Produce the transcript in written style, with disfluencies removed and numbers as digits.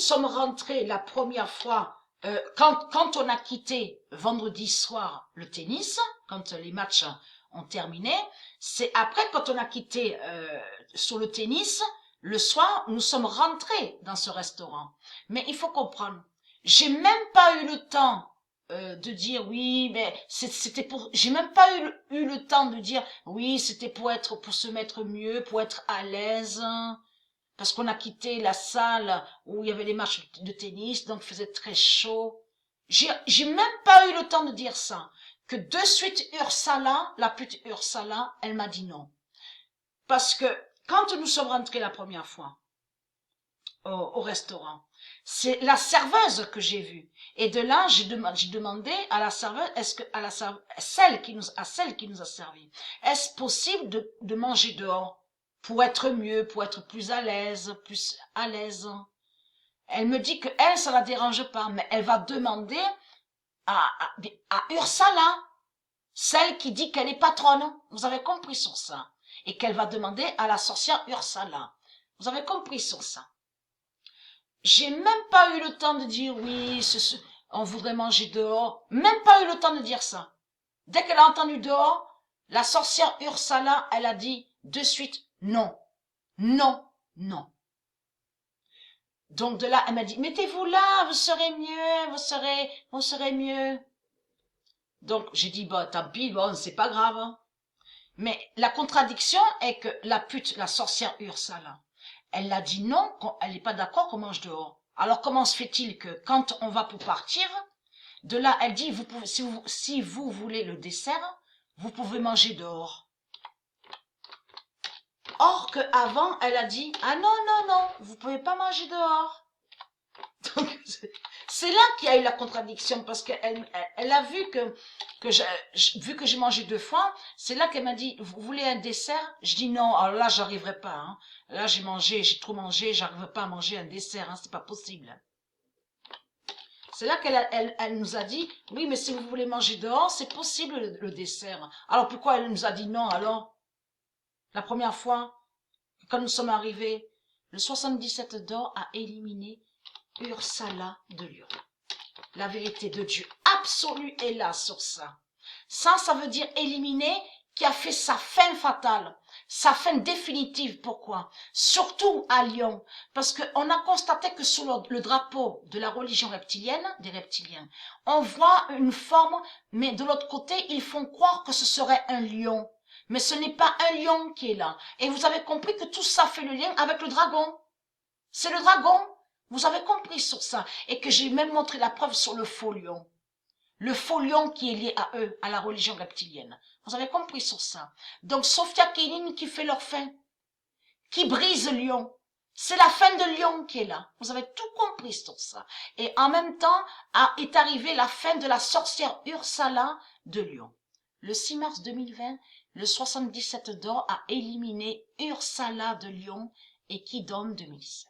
sommes rentrés la première fois, quand on a quitté vendredi soir le tennis, quand les matchs ont terminé, c'est après quand on a quitté sur le tennis, le soir, nous sommes rentrés dans ce restaurant. Mais il faut comprendre, j'ai même pas eu le temps de dire oui, mais c'était pour, j'ai même pas eu le temps de dire oui, c'était pour se mettre mieux, pour être à l'aise, parce qu'on a quitté la salle où il y avait les matchs de tennis, donc il faisait très chaud. J'ai même pas eu le temps de dire ça. Que de suite Ursula, la petite Ursula, elle m'a dit non. Parce que quand nous sommes rentrés la première fois au restaurant, c'est la serveuse que j'ai vue. Et de là, j'ai demandé à la serveuse, celle qui nous a servi, est-ce possible de manger dehors pour être mieux, pour être plus à l'aise, Elle me dit que elle, ça la dérange pas, mais elle va demander à Ursula, celle qui dit qu'elle est patronne. Vous avez compris sur ça. Et qu'elle va demander à la sorcière Ursula. Vous avez compris sur ça. J'ai même pas eu le temps de dire oui, on voudrait manger dehors. Même pas eu le temps de dire ça. Dès qu'elle a entendu dehors, la sorcière Ursula, elle a dit de suite non, non, non. Donc de là, elle m'a dit mettez-vous là, vous serez mieux, vous serez mieux. Donc j'ai dit bah tant pis, bon c'est pas grave. Hein. Mais la contradiction est que la sorcière Ursula, elle a dit non, elle n'est pas d'accord qu'on mange dehors. Alors comment se fait-il que quand on va pour partir, de là elle dit vous pouvez, si vous voulez le dessert, vous pouvez manger dehors. Or que avant elle a dit ah non non non, vous pouvez pas manger dehors. Donc c'est là qu'il y a eu la contradiction parce qu'elle a vu vu que j'ai mangé 2 fois, c'est là qu'elle m'a dit vous voulez un dessert? Je dis non, alors là j'arriverai pas. Hein. Là j'ai trop mangé, j'arrive pas à manger un dessert, hein, c'est pas possible. C'est là qu'elle nous a dit oui mais si vous voulez manger dehors, c'est possible le dessert. Alors pourquoi elle nous a dit non alors? La première fois, quand nous sommes arrivés, le 77 d'or a éliminé Ursula de Lyon. La vérité de Dieu absolue est là sur ça. Ça veut dire éliminer, qui a fait sa fin fatale, sa fin définitive. Pourquoi? Surtout à Lyon, parce qu'on a constaté que sous le drapeau de la religion reptilienne, des reptiliens, on voit une forme, mais de l'autre côté, ils font croire que ce serait un lion. Mais ce n'est pas un lion qui est là. Et vous avez compris que tout ça fait le lien avec le dragon. C'est le dragon. Vous avez compris sur ça. Et que j'ai même montré la preuve sur le faux lion. Le faux lion qui est lié à eux, à la religion reptilienne. Vous avez compris sur ça. Donc, Sophia Kenin qui fait leur fin. Qui brise Lion. C'est la fin de Lion qui est là. Vous avez tout compris sur ça. Et en même temps, est arrivée la fin de la sorcière Ursula de Lyon. Le 6 mars 2020, le 77 d'or a éliminé Ursula de Lyon et qui donne 2007.